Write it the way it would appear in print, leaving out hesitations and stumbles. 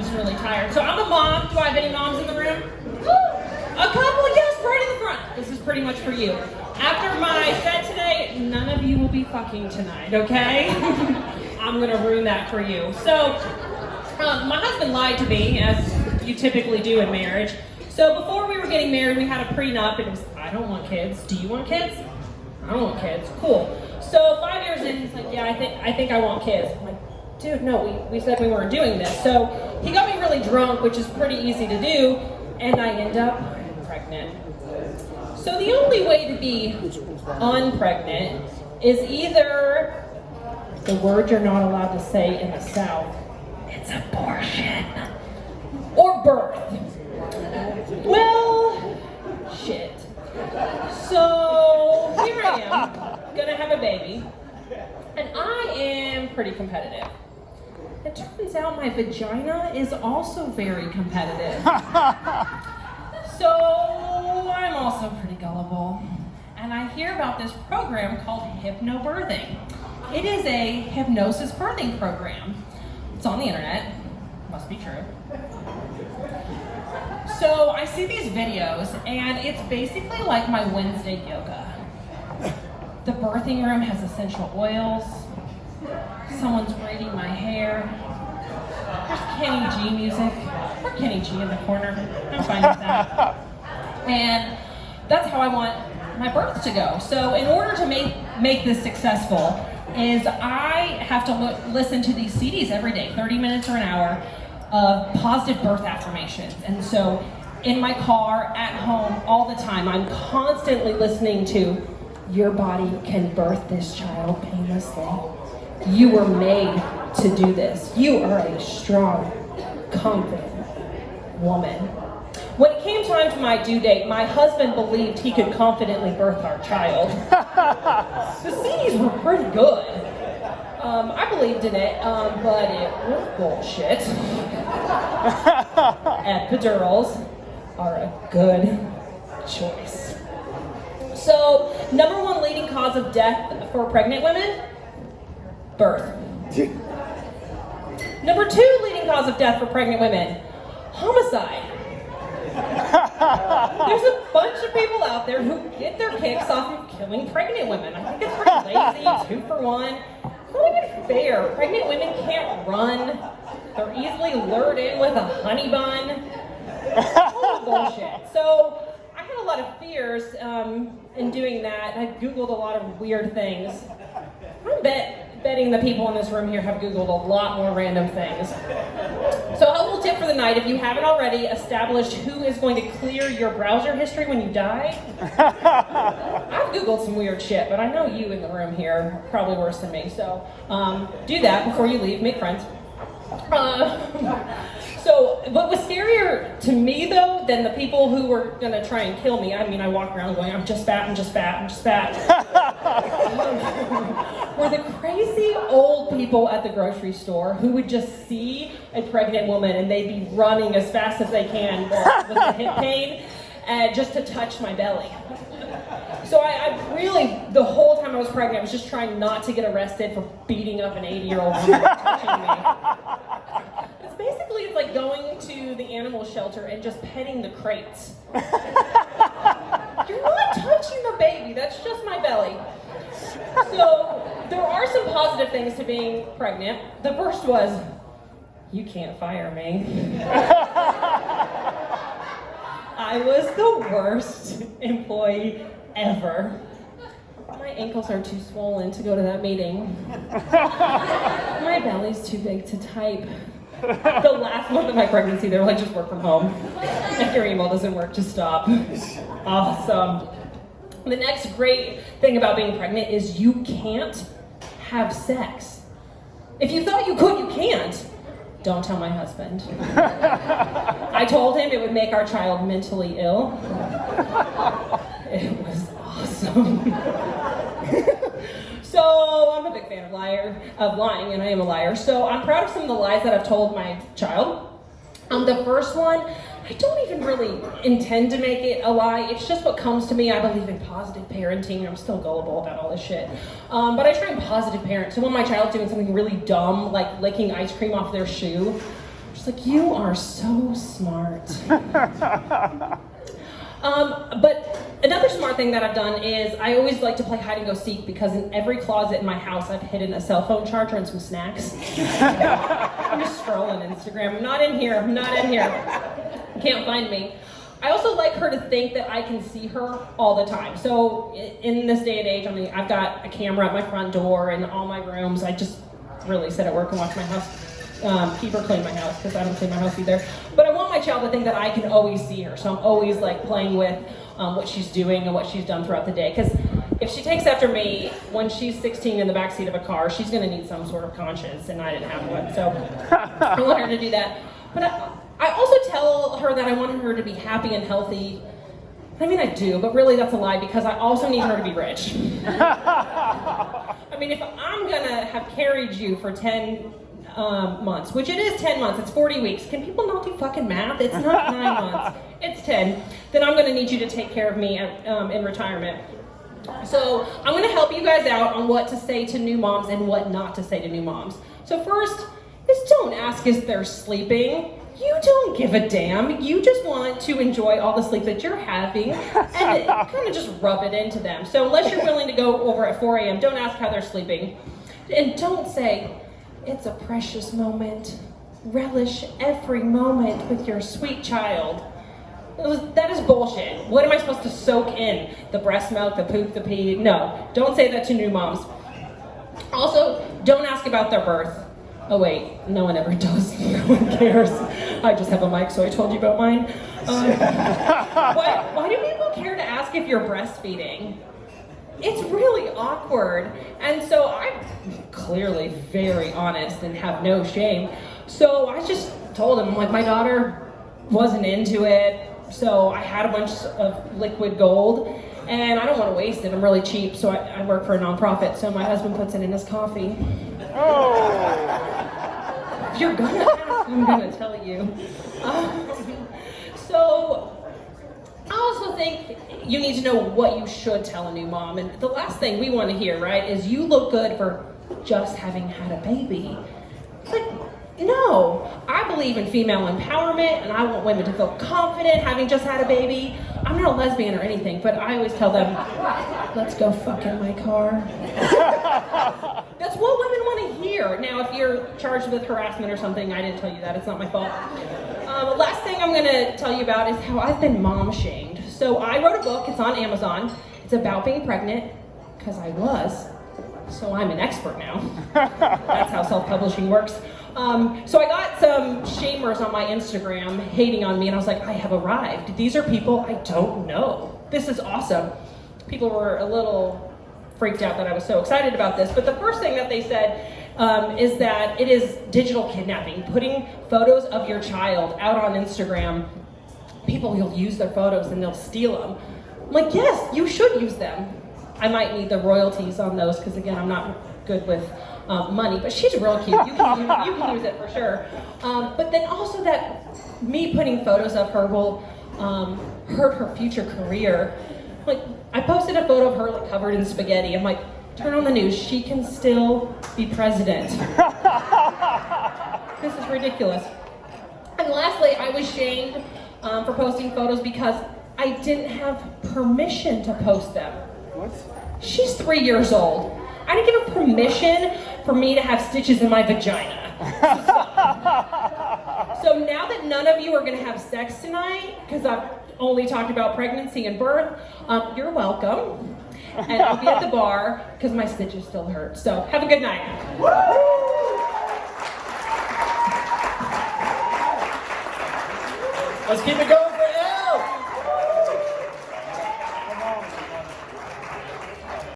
just really tired. So I'm a mom. Do I have any moms in the room? A couple, yes, right in the front. This is pretty much for you. After my set today, none of you will be fucking tonight, okay? I'm gonna ruin that for you. So, my husband lied to me, as you typically do in marriage. So before we were getting married, we had a prenup. It was, I don't want kids. Do you want kids? I don't want kids. Cool. So 5 years in, he's like, yeah, I think I want kids. I'm like, dude, no, we said we weren't doing this. So he got me really drunk, which is pretty easy to do, and I end up pregnant. So the only way to be unpregnant is either the word you're not allowed to say in the South, it's abortion, or birth. Well, shit. So here I am, gonna have a baby, and I am pretty competitive. It turns out my vagina is also very competitive. So I'm also pretty gullible, and I hear about this program called hypnobirthing. It is a hypnosis birthing program. It's on the internet, must be true. So I see these videos, and it's basically like my Wednesday yoga. The birthing room has essential oils. Someone's braiding my hair. There's Kenny G music. Or Kenny G in the corner. I'm fine with that. And that's how I want my birth to go. So in order to make this successful, is I have to listen to these CDs every day, 30 minutes or an hour, of positive birth affirmations. And so in my car, at home, all the time, I'm constantly listening to, your body can birth this child painlessly. You were made to do this. You are a strong, confident woman. When it came time to my due date, my husband believed he could confidently birth our child. The CDs were pretty good. I believed in it, but it was bullshit. Epidurals are a good choice. So, number one leading cause of death for pregnant women? Birth. Number two leading cause of death for pregnant women? Homicide. There's a bunch of people out there who get their kicks off of killing pregnant women. I think it's pretty lazy, 2 for 1. It's not even fair. Pregnant women can't run. They're easily lured in with a honey bun. Total bullshit. So I had a lot of fears in doing that. I Googled a lot of weird things. I'm betting the people in this room here have Googled a lot more random things. So a helpful tip for the night, if you haven't already established who is going to clear your browser history when you die. I've Googled some weird shit, but I know you in the room here are probably worse than me. So do that before you leave, make friends. So what was scarier to me though than the people who were gonna try and kill me, I mean I walk around going, I'm just fat, I'm just fat, I'm just fat. Were the crazy old people at the grocery store who would just see a pregnant woman and they'd be running as fast as they can with the hip pain just to touch my belly. So I really, the whole time I was pregnant, I was just trying not to get arrested for beating up an 80-year-old woman touching me. It's like going to the animal shelter and just petting the crates. You're not touching the baby, that's just my belly. So there are some positive things to being pregnant. The first was, you can't fire me. I was the worst employee ever. My ankles are too swollen to go to that meeting. My belly's too big to type. The last month of my pregnancy, they were like, just work from home. If your email doesn't work, just stop. Awesome. The next great thing about being pregnant is you can't have sex. If you thought you could, you can't. Don't tell my husband. I told him it would make our child mentally ill. It was awesome. So I'm a big fan of lying, and I am a liar. So I'm proud of some of the lies that I've told my child. The first one, I don't even really intend to make it a lie. It's just what comes to me. I believe in positive parenting. I'm still gullible about all this shit. But I try and positive parent. So when my child's doing something really dumb, like licking ice cream off their shoe, She's like, you are so smart. But another smart thing that I've done is I always like to play hide and go seek because in every closet in my house I've hidden a cell phone charger and some snacks. I'm just scrolling Instagram. I'm not in here. You can't find me. I also like her to think that I can see her all the time. So in this day and age, I mean, I've got a camera at my front door and all my rooms. I just really sit at work and watch my house. Keep her clean my house because I don't clean my house either. But I want my child to think that I can always see her. So I'm always like playing with what she's doing and what she's done throughout the day. Because if she takes after me when she's 16 in the backseat of a car, she's going to need some sort of conscience, and I didn't have one. So I want her to do that. But I also tell her that I want her to be happy and healthy. I mean, I do, but really that's a lie because I also need her to be rich. I mean, if I'm gonna have carried you for 10 months, which it is 10 months, it's 40 weeks. Can people not do fucking math? It's not 9 months, it's 10. Then I'm gonna need you to take care of me in retirement. So I'm gonna help you guys out on what to say to new moms and what not to say to new moms. So first is don't ask if they're sleeping. You don't give a damn. You just want to enjoy all the sleep that you're having and kind of just rub it into them. So unless you're willing to go over at 4 a.m., don't ask how they're sleeping. And don't say, it's a precious moment. Relish every moment with your sweet child. That is bullshit. What am I supposed to soak in? The breast milk, the poop, the pee? No, don't say that to new moms. Also, don't ask about their birth. Oh wait, no one ever does. No one cares. I just have a mic, so I told you about mine. Why do people care to ask if you're breastfeeding? It's really awkward. And so I'm clearly very honest and have no shame. So I just told him, like, my daughter wasn't into it. So I had a bunch of liquid gold. And I don't want to waste it. I'm really cheap, so I work for a nonprofit. So my husband puts it in his coffee. Oh. If you're gonna ask, I'm gonna tell you. So I also think you need to know what you should tell a new mom. And the last thing we want to hear, right, is you look good for just having had a baby. Like, no, I believe in female empowerment, and I want women to feel confident having just had a baby. I'm not a lesbian or anything, but I always tell them, let's go fuck in my car. That's what women want to hear. Now, if you're charged with harassment or something, I didn't tell you that. It's not my fault. Last thing I'm going to tell you about is how I've been mom shamed. So I wrote a book. It's on Amazon. It's about being pregnant, because I was. So I'm an expert now. That's how self-publishing works. So I got some shamers on my Instagram hating on me, and I was like, I have arrived. These are people I don't know. This is awesome. People were a little freaked out that I was so excited about this, but the first thing that they said is that it is digital kidnapping, putting photos of your child out on Instagram. People will use their photos and they'll steal them. I'm like, yes, you should use them. I might need the royalties on those because, again, I'm not good with money, but she's real cute. You can use it for sure. But then also that me putting photos of her will hurt her future career. Like, I posted a photo of her like covered in spaghetti. I'm like, turn on the news. She can still be president. This is ridiculous. And lastly, I was shamed for posting photos because I didn't have permission to post them. What? She's 3 years old. I didn't give her permission for me to have stitches in my vagina. So now that none of you are going to have sex tonight, because I've only talked about pregnancy and birth, you're welcome. And I'll be at the bar because my stitches still hurt. So have a good night. Let's keep it going.